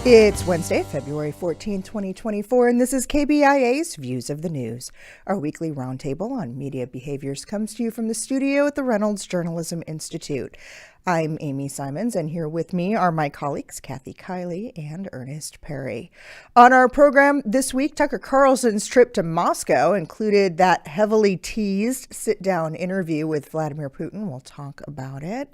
It's Wednesday, February 14, 2024, and this is KBIA's Views of the News. Our weekly roundtable on media behaviors comes to you from the studio at the Reynolds Journalism Institute. I'm Amy Simons, and here with me are my colleagues, Kiely and Earnest Perry. On our program this week, Tucker Carlson's trip to Moscow included that heavily teased sit-down interview with Vladimir Putin. We'll talk about it.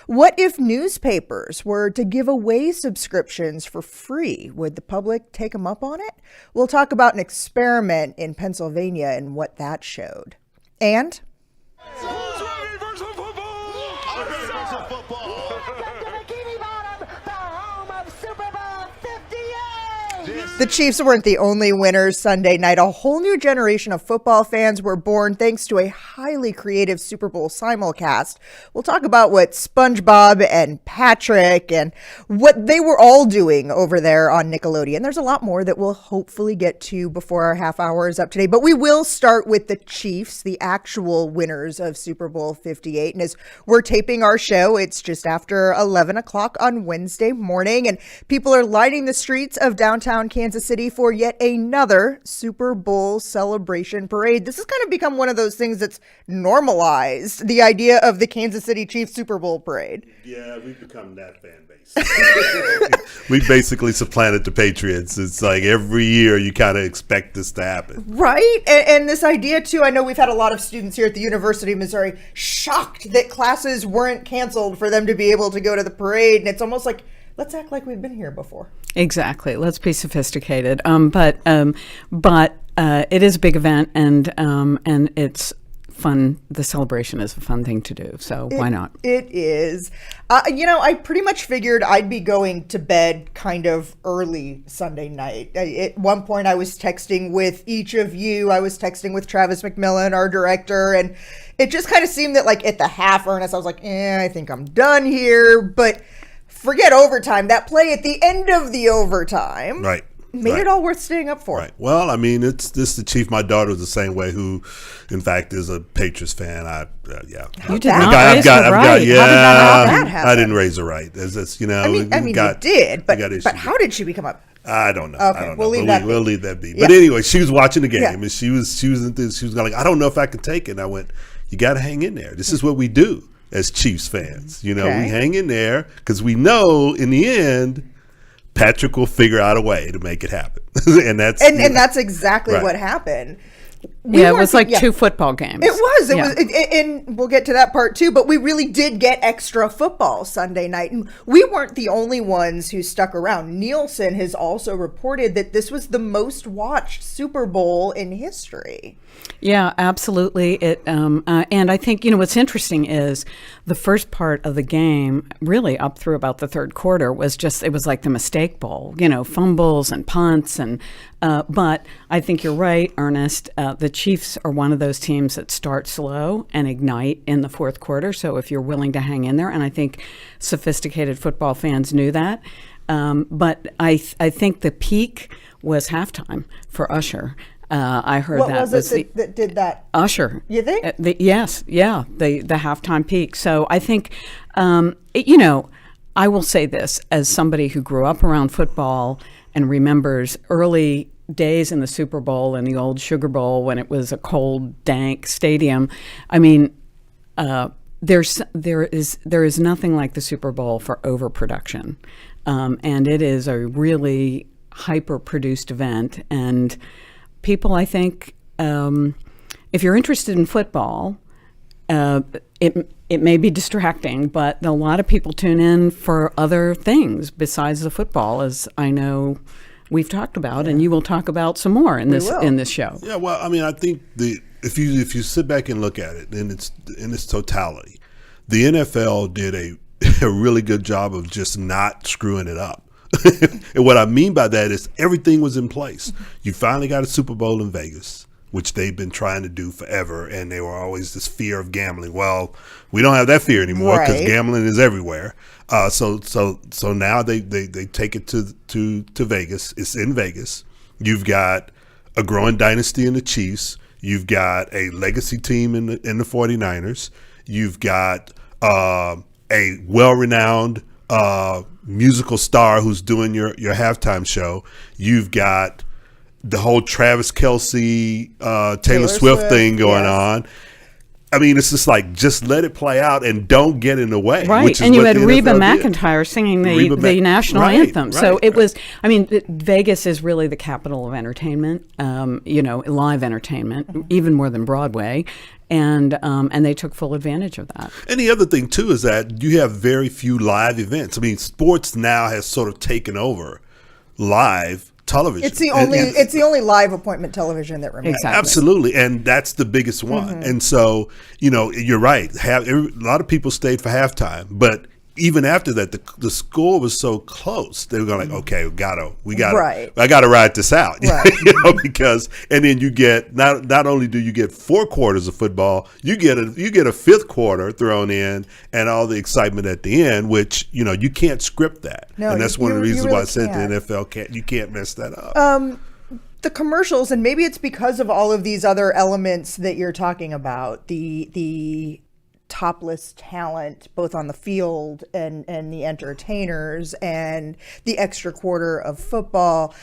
What if newspapers were to give away subscriptions for free? Would the public take them up on it? We'll talk about an experiment in Pennsylvania and what that showed. And the Chiefs weren't the only winners Sunday night. A whole new generation of football fans were born thanks to a highly creative Super Bowl simulcast. We'll talk about what SpongeBob and Patrick and what they were all doing over there on Nickelodeon. There's a lot more that we'll hopefully get to before our half hour is up today. But we will start with the Chiefs, the actual winners of Super Bowl 58. And as we're taping our show, it's just after 11 o'clock on Wednesday morning. And people are lining the streets of downtown Kansas City for yet another Super Bowl celebration parade. This has kind of become one of those things that's normalized, the idea of the Kansas City Chiefs Super Bowl parade. Yeah, we've become that fan base. We basically supplanted the Patriots. It's like every year you kind of expect this to happen. Right? And this idea, too, I know we've had a lot of students here at the University of Missouri shocked that classes weren't canceled for them to be able to go to the parade. And it's almost like, let's act like we've been here before. Exactly. Let's be sophisticated. But it is a big event, and it's fun. The celebration is a fun thing to do. So why not? It is. I pretty much figured I'd be going to bed kind of early Sunday night. At one point, I was texting with each of you. I was texting with Travis McMillan, our director, and it just kind of seemed that, like, at the half, Ernest, I was like, I think I'm done here. But forget overtime. That play at the end of the overtime made it all worth staying up for. Right. Well, I mean, it's the Chief. My daughter was the same way, who, in fact, is a Patriots fan. You did not raise her right. Yeah, how did that happen? I didn't raise her right. You did, but how did she become a... I don't know. Okay, we'll leave that be. But anyway, she was watching the game, and she was like, I don't know if I can take it. And I went, you got to hang in there. This is what we do as Chiefs fans. We hang in there because we know in the end Patrick will figure out a way to make it happen. and that's exactly what happened. It was like two football games. It was. And we'll get to that part too, but we really did get extra football Sunday night. And we weren't the only ones who stuck around. Nielsen has also reported that this was the most watched Super Bowl in history. Yeah, absolutely. And I think, what's interesting is the first part of the game, really up through about the third quarter, it was like the mistake bowl, fumbles and punts. But I think you're right, Ernest. The Chiefs are one of those teams that start slow and ignite in the fourth quarter. So if you're willing to hang in there, and I think sophisticated football fans knew that. But I think the peak was halftime for Usher. I heard what was it that did that? Usher. You think? Yes. Yeah. The halftime peak. So I think, I will say this as somebody who grew up around football and remembers early days in the Super Bowl and the old Sugar Bowl when it was a cold, dank stadium. I mean, there is nothing like the Super Bowl for overproduction, and it is a really hyper-produced event. And people, I think, if you're interested in football, it may be distracting, but a lot of people tune in for other things besides the football, as I know we've talked about, and you will talk about some more in this show. Yeah, well, I mean, I think if you sit back and look at it in its totality, the NFL did a really good job of just not screwing it up. And what I mean by that is everything was in place. You finally got a Super Bowl in Vegas, which they've been trying to do forever, and they were always this fear of gambling. Well, we don't have that fear anymore because gambling is everywhere. So now they take it to Vegas. It's in Vegas. You've got a growing dynasty in the Chiefs. You've got a legacy team in the 49ers. You've got a well-renowned musical star who's doing your halftime show. You've got the whole Travis Kelce, Taylor Swift thing going on. I mean, it's just like, just let it play out and don't get in the way. Right. Which is And you what had the Reba NFL did. McEntire singing the national anthem. So it was, I mean, Vegas is really the capital of entertainment, live entertainment, even more than Broadway. And they took full advantage of that. And the other thing, too, is that you have very few live events. I mean, sports now has sort of taken over live television. It's the only live appointment television that remains. Exactly. Absolutely, and that's the biggest one. And so, you're right. A lot of people stayed for halftime, but even after that, the score was so close. They were going like, okay, I got to ride this out, right. because and then you get not only do you get 4 quarters of football, you get a fifth quarter thrown in, and all the excitement at the end, which you can't script that, and that's one of the reasons why I said the NFL you can't mess that up. The commercials, and maybe it's because of all of these other elements that you're talking about, the topless talent, both on the field and the entertainers, and the extra quarter of football.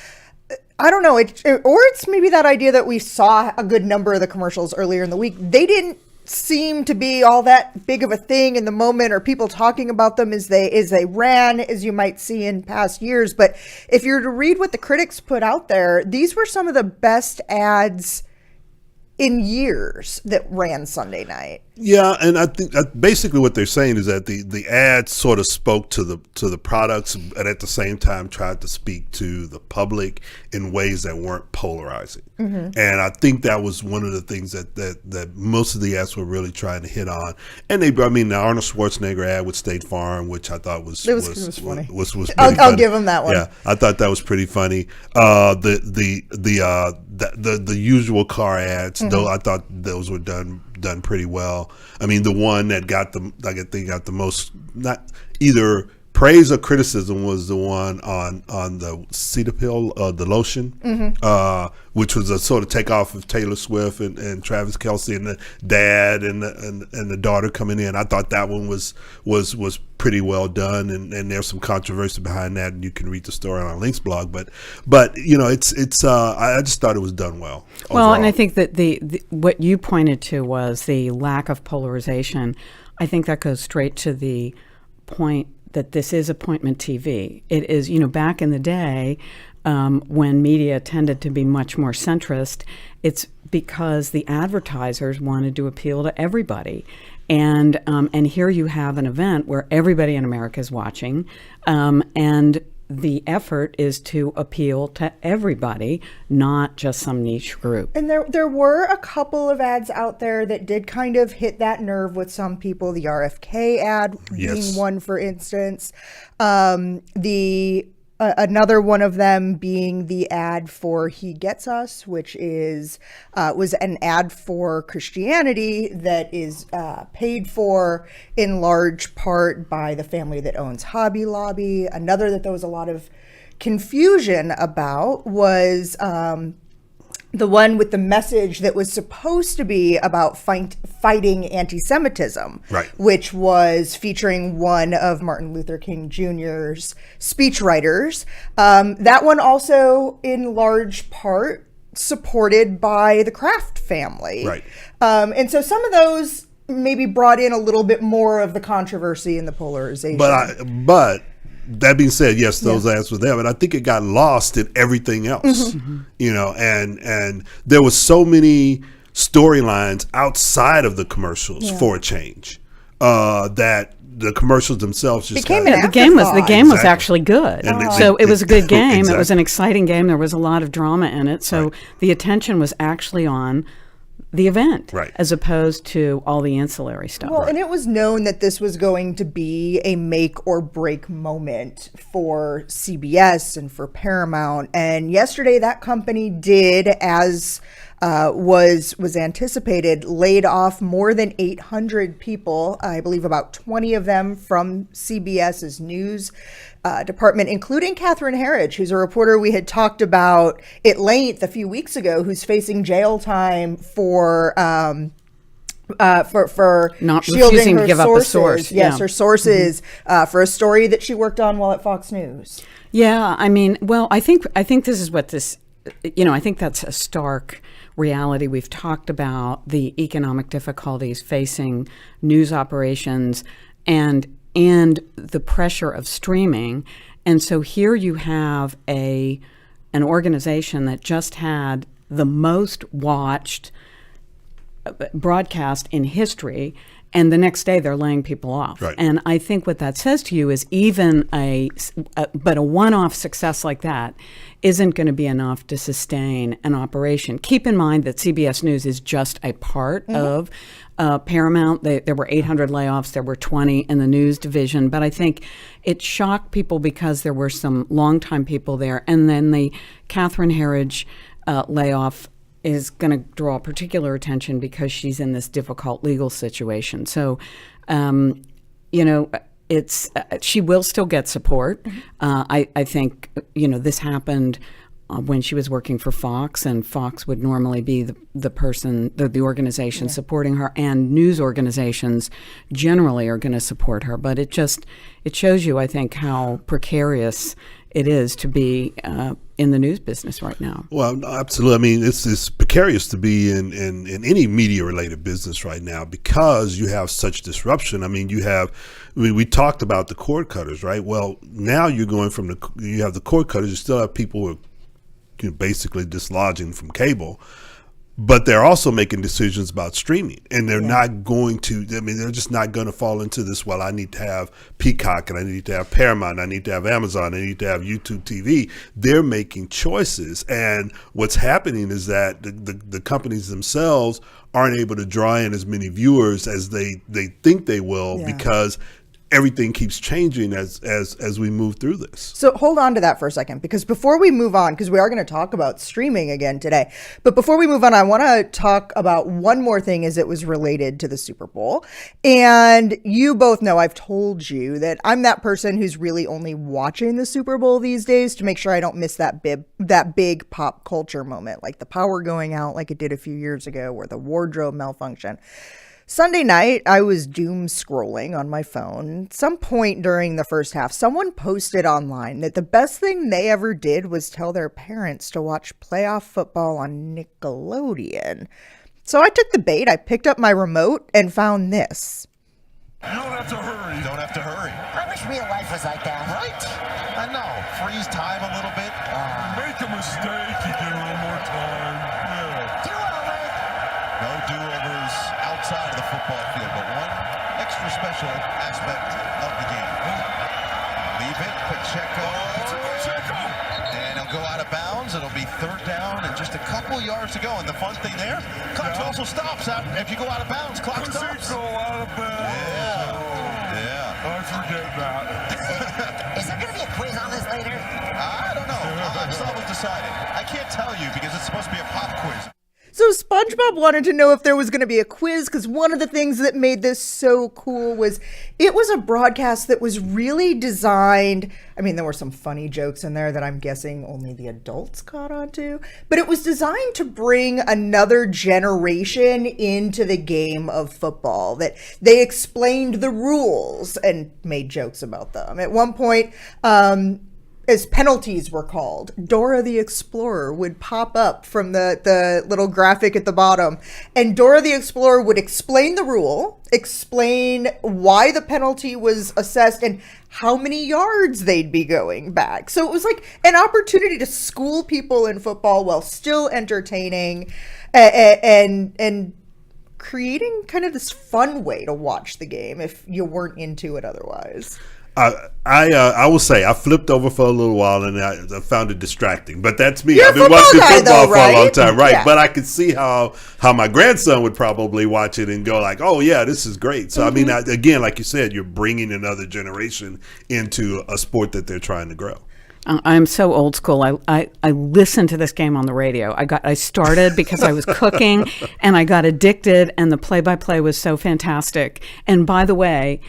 I don't know, or it's maybe that idea that we saw a good number of the commercials earlier in the week. They didn't seem to be all that big of a thing in the moment, or people talking about them as they ran, as you might see in past years. But if you're to read what the critics put out there, these were some of the best ads in years that ran Sunday night. Yeah, and I think basically what they're saying is that the ads sort of spoke to the products, and at the same time tried to speak to the public in ways that weren't polarizing. And I think that was one of the things that most of the ads were really trying to hit on. And the Arnold Schwarzenegger ad with State Farm, which I thought was funny. Was pretty I'll funny. give him that one. Yeah, I thought that was pretty funny. The usual car ads, though, I thought those were done pretty well. I mean, the one that got the most, not either praise or criticism, was the one on the Cetaphil, the lotion, which was a sort of takeoff of Taylor Swift and Travis Kelce and the dad and the daughter coming in. I thought that one was pretty well done, and there's some controversy behind that, and you can read the story on our Links blog. But it's I just thought it was done well. Well, overall. and I think that the what you pointed to was the lack of polarization. I think that goes straight to the point that this is appointment TV. It is, back in the day when media tended to be much more centrist, it's because the advertisers wanted to appeal to everybody. And here you have an event where everybody in America is watching, and the effort is to appeal to everybody, not just some niche group. And there were a couple of ads out there that did kind of hit that nerve with some people. The RFK ad being one, for instance. Another one of them being the ad for He Gets Us, which was an ad for Christianity that is paid for in large part by the family that owns Hobby Lobby. Another that there was a lot of confusion about was the one with the message that was supposed to be about fighting anti-Semitism, right, which was featuring one of Martin Luther King Jr.'s speechwriters. That one also, in large part, supported by the Kraft family. Right. And so some of those maybe brought in a little bit more of the controversy and the polarization. But that being said, yes, those ads were there, but I think it got lost in everything else, and there was so many storylines outside of the commercials for a change that the commercials themselves just became the game was actually good. So it was a good game. Exactly. It was an exciting game. There was a lot of drama in it. So the attention was actually on the event, as opposed to all the ancillary stuff. Well, and it was known that this was going to be a make or break moment for CBS and for Paramount. And yesterday, that company did, as was anticipated, laid off more than 800 people. I believe about 20 of them from CBS's news department, including Catherine Herridge, who's a reporter we had talked about at length a few weeks ago, who's facing jail time for for Not shielding refusing her to give up a sources. source. Yes, Yeah. her sources for a story that she worked on while at Fox News. Yeah, I mean, well, I think this is what this, I think that's a stark reality. We've talked about the economic difficulties facing news operations and the pressure of streaming. And so here you have an organization that just had the most watched broadcast in history, and the next day they're laying people off. Right. And I think what that says to you is even a one-off success like that isn't going to be enough to sustain an operation. Keep in mind that CBS News is just a part of Paramount. There were 800 layoffs. There were 20 in the news division. But I think it shocked people because there were some longtime people there. And then the Catherine Herridge layoff is going to draw particular attention because she's in this difficult legal situation. So, it's she will still get support. I think this happened when she was working for Fox, and Fox would normally be the person, the organization supporting her, and news organizations generally are going to support her. But it shows you, I think, how precarious it is to be in the news business right now. Well, absolutely. I mean, it's precarious to be in any media-related business right now because you have such disruption. I mean, we talked about the cord cutters, right? Well, now you're going from you have the cord cutters, you still have people who are basically dislodging from cable. But they're also making decisions about streaming, and they're not going to, they're just not going to fall into this, well, I need to have Peacock, and I need to have Paramount, I need to have Amazon, I need to have YouTube TV. They're making choices, and what's happening is that the companies themselves aren't able to draw in as many viewers as they think they will because everything keeps changing as we move through this. So hold on to that for a second, because before we move on, because we are going to talk about streaming again today, but before we move on, I want to talk about one more thing as it was related to the Super Bowl. And you both know, I've told you that I'm that person who's really only watching the Super Bowl these days to make sure I don't miss that big pop culture moment, like the power going out like it did a few years ago, or the wardrobe malfunction. Sunday night, I was doom scrolling on my phone. At some point during the first half, someone posted online that the best thing they ever did was tell their parents to watch playoff football on Nickelodeon. So I took the bait, I picked up my remote, and found this. You don't have to hurry. You don't have to hurry. I wish real life was like that. Right? I know. Freeze time a little bit. Make a mistake, you get a little more time. Yeah. Do-over. No do-overs outside of the football field, but one extra special aspect of the game. Leave it, Pacheco. And he'll go out of bounds. It'll be third down and just a couple yards to go. And the fun thing there, clock also stops out. If you go out of bounds, clock stops. Go out of bounds. Yeah. I forget that. Is there going to be a quiz on this later? I don't know. I'm still undecided. I can't tell you because it's supposed to be a pop quiz. So SpongeBob wanted to know if there was going to be a quiz, because one of the things that made this so cool was it was a broadcast that was really designed. I mean, there were some funny jokes in there that I'm guessing only the adults caught on to, but it was designed to bring another generation into the game of football, that they explained the rules and made jokes about them. At one point, as penalties were called, Dora the Explorer would pop up from the little graphic at the bottom, and Dora the Explorer would explain the rule, explain why the penalty was assessed, and how many yards they'd be going back. So it was like an opportunity to school people in football while still entertaining and creating kind of this fun way to watch the game if you weren't into it otherwise. I will say I flipped over for a little while and I found it distracting, but that's me. You're I've been watching football for a long time, right? Yeah. But I could see how my grandson would probably watch it and go like, "Oh yeah, this is great." So I mean, again, like you said, you're bringing another generation into a sport that they're trying to grow. I'm so old school. I listened to this game on the radio. I started because I was cooking and I got addicted, and the play-by-play was so fantastic. And by the way,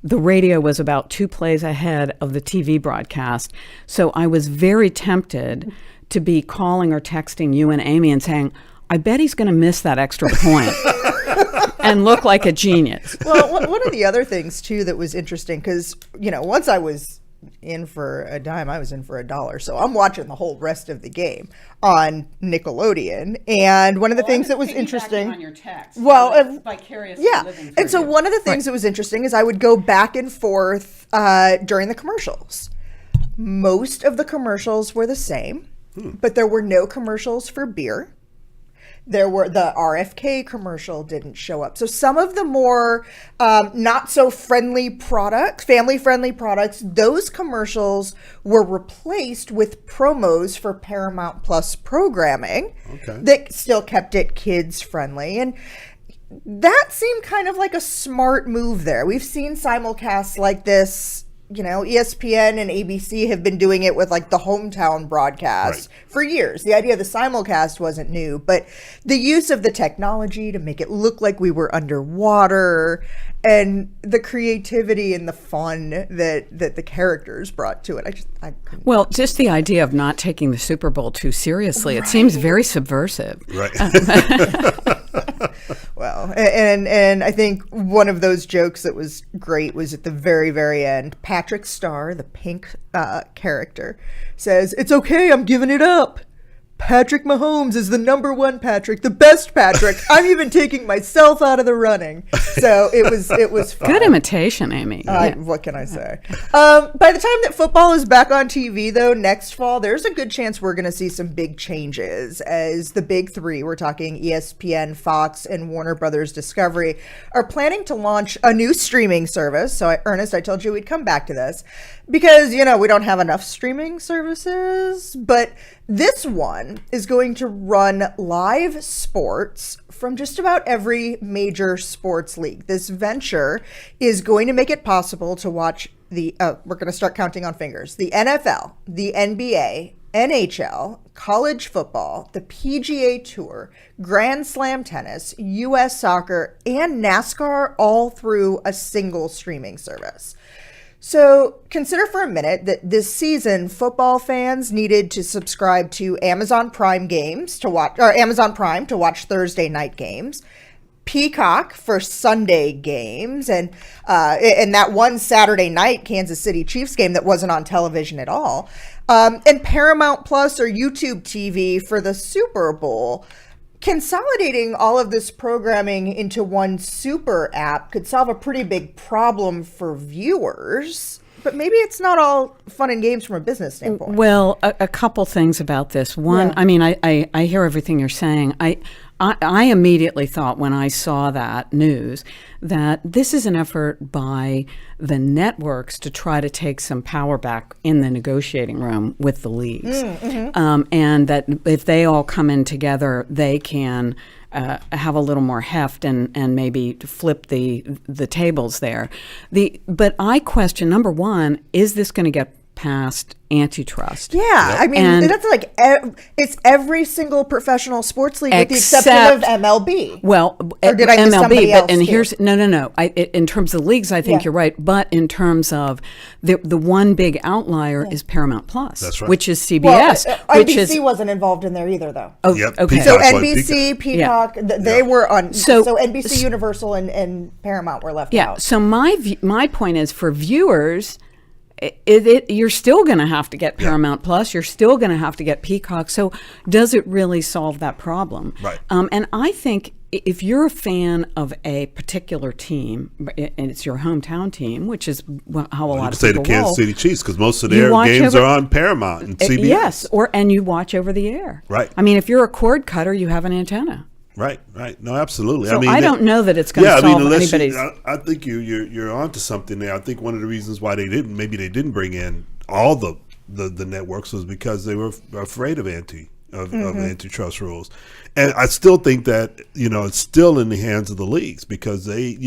the radio was about 2 plays ahead of the TV broadcast. So I was very tempted to be calling or texting you and Amy and saying, I bet he's going to miss that extra point. and look like a genius. Well, one of the other things too that was interesting, because once I was in for a dime, I was in for a dollar, so I'm watching the whole rest of the game on Nickelodeon. And one of the things that was interesting on your text. Well, vicariously yeah, living and so one of the things that was interesting is I would go back and forth during the commercials. Most of the commercials were the same, but there were no commercials for beer. The RFK commercial didn't show up. So some of the more not so friendly products, family friendly products, those commercials were replaced with promos for Paramount Plus programming that still kept it kids friendly. And that seemed kind of like a smart move there. We've seen simulcasts like this. ESPN and ABC have been doing it with like the hometown broadcast for years. The idea of the simulcast wasn't new, but the use of the technology to make it look like we were underwater and the creativity and the fun that the characters brought to it. Well, just the idea of not taking the Super Bowl too seriously, it seems very subversive. Right. Well, and I think one of those jokes that was great was at the very, very end. Patrick Starr, the pink character, says, "It's okay, I'm giving it up. Patrick Mahomes is the number one Patrick, the best Patrick. I'm even taking myself out of the running." So it was fun. Good imitation, Amy. What can I say? By the time that football is back on TV, though, next fall, there's a good chance we're going to see some big changes as the big three, we're talking ESPN, Fox, and Warner Brothers Discovery, are planning to launch a new streaming service. So, Ernest, I told you we'd come back to this because, we don't have enough streaming services, but this one is going to run live sports from just about every major sports league. This venture is going to make it possible to watch we're going to start counting on fingers, the NFL, the NBA, NHL, college football, the PGA Tour, Grand Slam tennis, U.S. soccer, and NASCAR all through a single streaming service. So consider for a minute that this season, football fans needed to subscribe to Amazon Prime games to watch, or Amazon Prime to watch Thursday night games, Peacock for Sunday games, and that one Saturday night Kansas City Chiefs game that wasn't on television at all, and Paramount Plus or YouTube TV for the Super Bowl. Consolidating all of this programming into one super app could solve a pretty big problem for viewers, but maybe it's not all fun and games from a business standpoint. Well, a couple things about this. One, I mean, I hear everything you're saying. I immediately thought when I saw that news that this is an effort by the networks to try to take some power back in the negotiating room with the leagues. And that if they all come in together, they can have a little more heft and maybe flip the tables there. But I question, number one, is this going to get past antitrust? Yeah, I mean, that's like it's every single professional sports league with the exception of MLB. Well, or did I miss somebody else? And too? here's no. In terms of the leagues, I think you're right. But in terms of the one big outlier is Paramount Plus, that's right. which is CBS. Well, which NBC wasn't involved in there either, though. Oh, Yep, okay. So Peacock. NBC, Peacock, they were on. So NBC, Universal, and Paramount were left out. So my point is, for viewers, you're still going to have to get Paramount Plus. You're still going to have to get Peacock. So does it really solve that problem? Right. And I think if you're a fan of a particular team, and it's your hometown team, which is how a lot of say people the Kansas roll, City Chiefs because most of their games are on Paramount and CBS. Yes, and you watch over the air. Right. I mean, if you're a cord cutter, you have an antenna. Right. No, absolutely. So I don't know that it's going to solve anybody's. I think you're onto something there. I think one of the reasons why they didn't bring in all the networks was because they were afraid of antitrust rules, and I still think that it's still in the hands of the leagues because they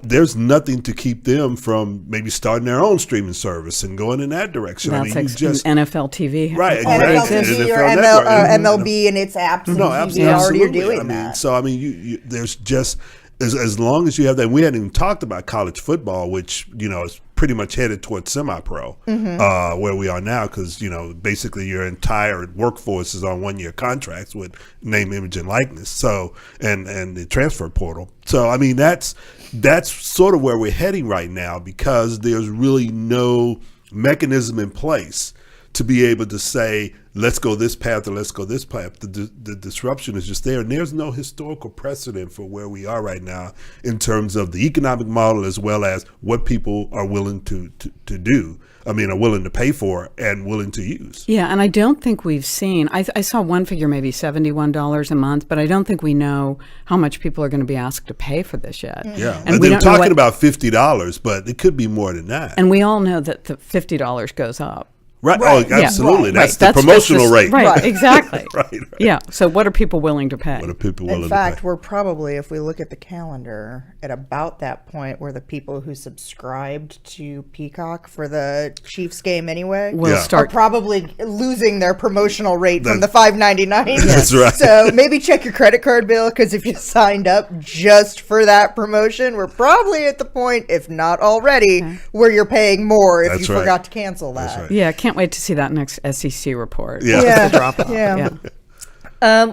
there's nothing to keep them from maybe starting their own streaming service and going in that direction. That's NFL TV, right? NFL Exactly. TV or MLB and its apps and TV already are doing that. So I mean, you there's just as long as you have that. We hadn't even talked about college football, which is pretty much headed towards semi-pro, where we are now, because basically your entire workforce is on 1-year contracts with name, image, and likeness. So and the transfer portal. So I mean that's sort of where we're heading right now, because there's really no mechanism in place to be able to say, let's go this path or let's go this path. The disruption is just there, and there's no historical precedent for where we are right now in terms of the economic model, as well as what people are willing to do. I mean, are willing to pay for and willing to use. Yeah, and I don't think we've seen, I saw one figure, maybe $71 a month, but I don't think we know how much people are going to be asked to pay for this yet. Yeah, And they're talking about $50, but it could be more than that. And we all know that the $50 goes up. Right. Right. Oh, absolutely. Right. That's Right. the promotional rate. Right, exactly. Right. Yeah, so what are people willing to pay? What are people willing In to fact, pay? we're probably, if we look at the calendar, at about that point where the people who subscribed to Peacock for the Chiefs game anyway We'll Yeah. are start. probably losing their promotional rate from the That- $5.99. That's right. So maybe check your credit card bill, because if you signed up just for that promotion, we're probably at the point, if not already, where you're paying more if That's you right. forgot to cancel that. That's right. Yeah, can't wait to see that next SEC report. Yeah. Yeah. The drop off. Yeah.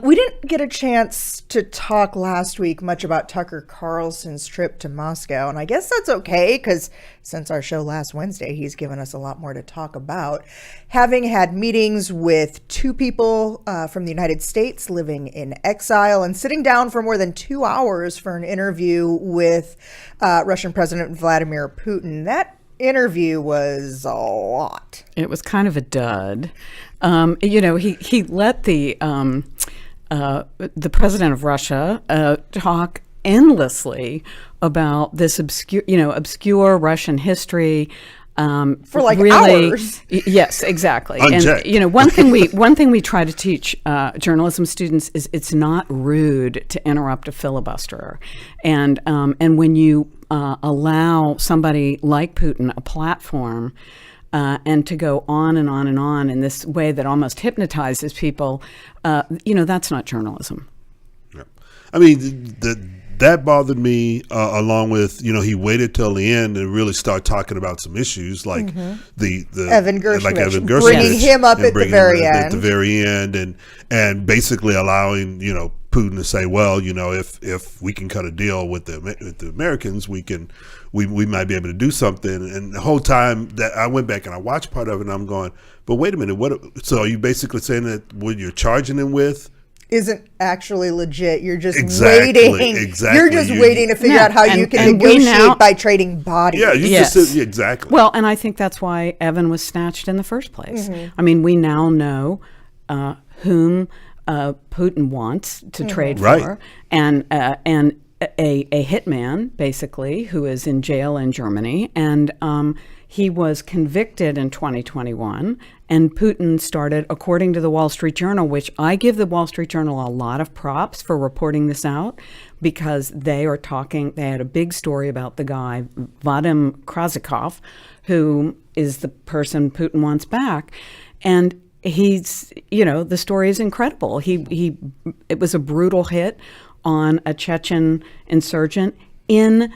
We didn't get a chance to talk last week much about Tucker Carlson's trip to Moscow, and I guess that's okay, because since our show last Wednesday, he's given us a lot more to talk about. Having had meetings with 2 people from the United States living in exile, and sitting down for more than 2 hours for an interview with Russian President Vladimir Putin, that interview was a lot. It was kind of a dud. He let the president of Russia talk endlessly about this obscure Russian history. For like really, hours. Yes, exactly. Unchecked. And one thing we try to teach journalism students is it's not rude to interrupt a filibusterer, and when you allow somebody like Putin a platform. And to go on and on and on in this way that almost hypnotizes people, that's not journalism. Yeah. I mean, that bothered me, along with, he waited till the end to really start talking about some issues like the Evan Gershkovich, like Evan bringing Gershkovich, him up and at the bringing very him up end. At the very end, and basically allowing, Putin to say, well, if we can cut a deal with the Americans, we might be able to do something. And the whole time that I went back and I watched part of it, and I'm going, but wait a minute, so are you basically saying that what you're charging him with isn't actually legit? You're just Exactly, waiting. exactly. You're just waiting to figure Yeah, out how you and- can and we negotiate now- by trading bodies. Yeah, you Yes. just said, exactly. Well, and I think that's why Evan was snatched in the first place. I mean, we now know whom Putin wants to trade Right. for, and a hitman, basically, who is in jail in Germany, and he was convicted in 2021, and Putin started, according to the Wall Street Journal, which I give the Wall Street Journal a lot of props for reporting this out, because they had a big story about the guy, Vadim Krasikov, who is the person Putin wants back. And he's, the story is incredible. It was a brutal hit on a Chechen insurgent in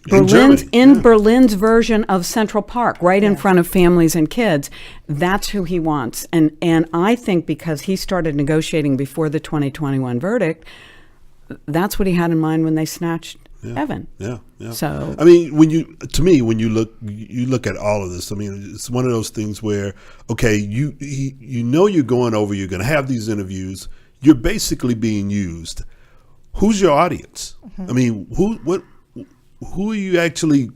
Germany, Berlin's version of Central Park, right in front of families and kids. That's who he wants. And I think because he started negotiating before the 2021 verdict, that's what he had in mind when they snatched Evan. Yeah. So I mean, when you look at all of this, I mean, it's one of those things where, okay, you're going over, you're going to have these interviews, you're basically being used. Who's your audience? I mean, who are you actually,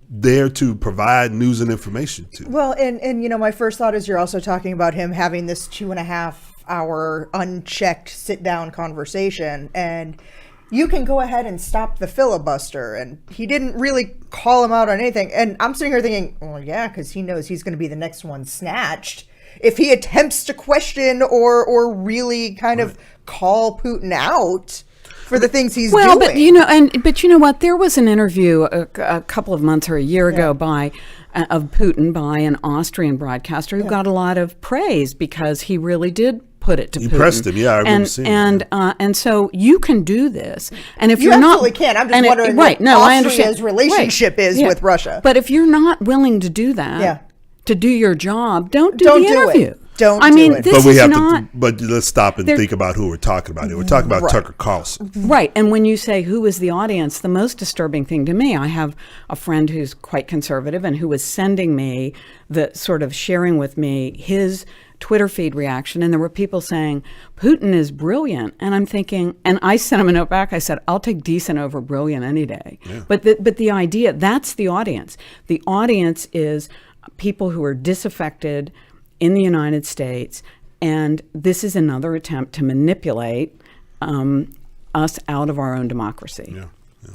there to provide news and information to? Well, and my first thought is you're also talking about him having this 2.5-hour unchecked sit-down conversation, and you can go ahead and stop the filibuster. And he didn't really call him out on anything. And I'm sitting here thinking, well, yeah, because he knows he's going to be the next one snatched. If he attempts to question or really kind of call Putin out for the things he's doing. but you know what? There was an interview a couple of months or a year ago of Putin by an Austrian broadcaster who got a lot of praise because he really did put it to You Putin. pressed him, yeah, I remember seeing that. And so you can do this. And if You you're not, absolutely can. I'm just and wondering right, what no, I Austria's understand. relationship is Yeah. with Russia. But if you're not willing to do that, Yeah. to do your job, don't Don't the do it. interview. Don't I do mean, it. this But we is have not. to. But let's stop and think about who we're talking about here. We're talking about Tucker Carlson. Right. And when you say who is the audience, the most disturbing thing to me, I have a friend who's quite conservative and who was sending me the sort of sharing with me his Twitter feed reaction. And there were people saying, Putin is brilliant. And I'm thinking, and I sent him a note back. I said, I'll take decent over brilliant any day. Yeah. But the idea, that's the audience. The audience is people who are disaffected in the United States. And this is another attempt to manipulate us out of our own democracy. Yeah.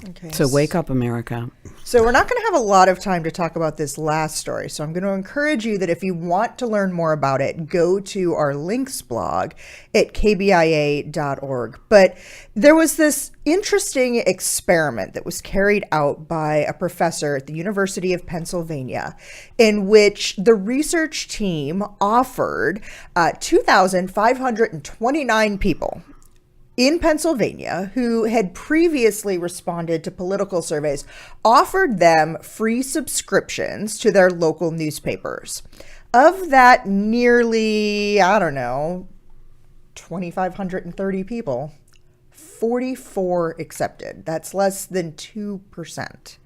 Okay. So wake up, America. So we're not going to have a lot of time to talk about this last story. So I'm going to encourage you that if you want to learn more about it, go to our links blog at kbia.org. But there was this interesting experiment that was carried out by a professor at the University of Pennsylvania, in which the research team offered 2,529 people in Pennsylvania who had previously responded to political surveys, offered them free subscriptions to their local newspapers. Of that nearly, 2,530 people, 44 accepted. That's less than 2%.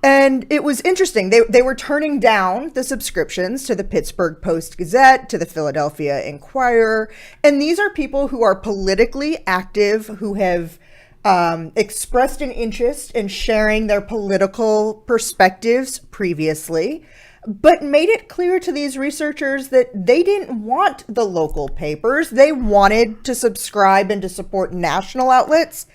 And it was interesting. They were turning down the subscriptions to the Pittsburgh Post-Gazette, to the Philadelphia Inquirer. And these are people who are politically active, who have expressed an interest in sharing their political perspectives previously, but made it clear to these researchers that they didn't want the local papers. They wanted to subscribe and to support national outlets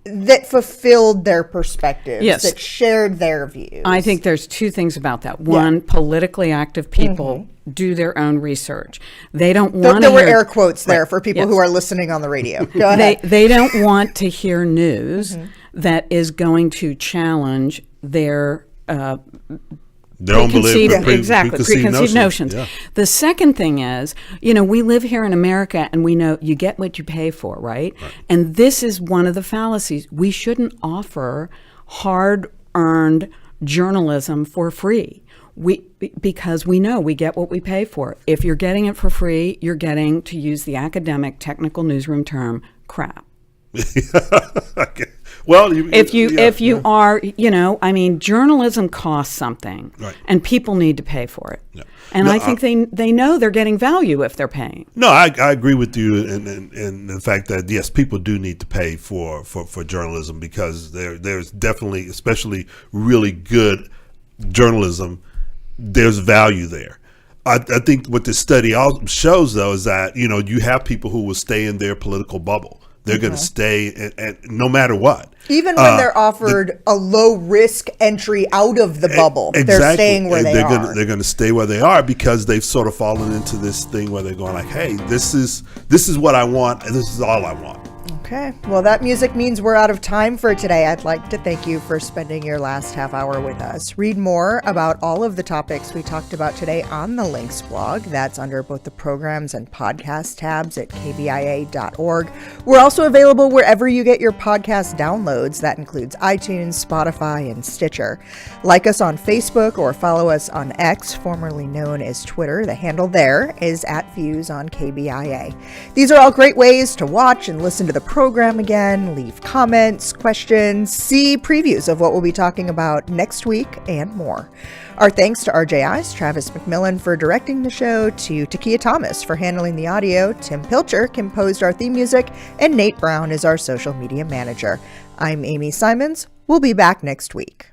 that fulfilled their perspectives, Yes. that shared their views. I think there's two things about that. One, politically active people do their own research. They don't want to There were hear, air quotes there for people who are listening on the radio. Go ahead. They don't want to hear news that is going to challenge their Their own belief, preconceived notions. Yeah. The second thing is, we live here in America and we know you get what you pay for, right? And this is one of the fallacies. We shouldn't offer hard-earned journalism for free. Because we know we get what we pay for. If you're getting it for free, you're getting, to use the academic technical newsroom term, crap. Okay. Well, if you are, journalism costs something, right, and people need to pay for it. Yeah. And I think they know they're getting value if they're paying. No, I agree with you in the fact that yes, people do need to pay for journalism, because there's definitely, especially really good journalism, there's value there. I think what this study also shows, though, is that you have people who will stay in their political bubble. They're going to stay, and no matter what. Even when they're offered a low-risk entry out of the bubble, exactly. They're staying where they are. They're going to stay where they are because they've sort of fallen into this thing where they're going like, hey, this is what I want, and this is all I want. Okay. Well, that music means we're out of time for today. I'd like to thank you for spending your last half hour with us. Read more about all of the topics we talked about today on the Links blog. That's under both the programs and podcast tabs at kbia.org. We're also available wherever you get your podcast downloads. That includes iTunes, Spotify, and Stitcher. Like us on Facebook or follow us on X, formerly known as Twitter. The handle there is @ViewsOnKBIA. These are all great ways to watch and listen to the program again, leave comments, questions, see previews of what we'll be talking about next week, and more. Our thanks to RJI's Travis McMillan for directing the show, to Takia Thomas for handling the audio, Tim Pilcher composed our theme music, and Nate Brown is our social media manager. I'm Amy Simons. We'll be back next week.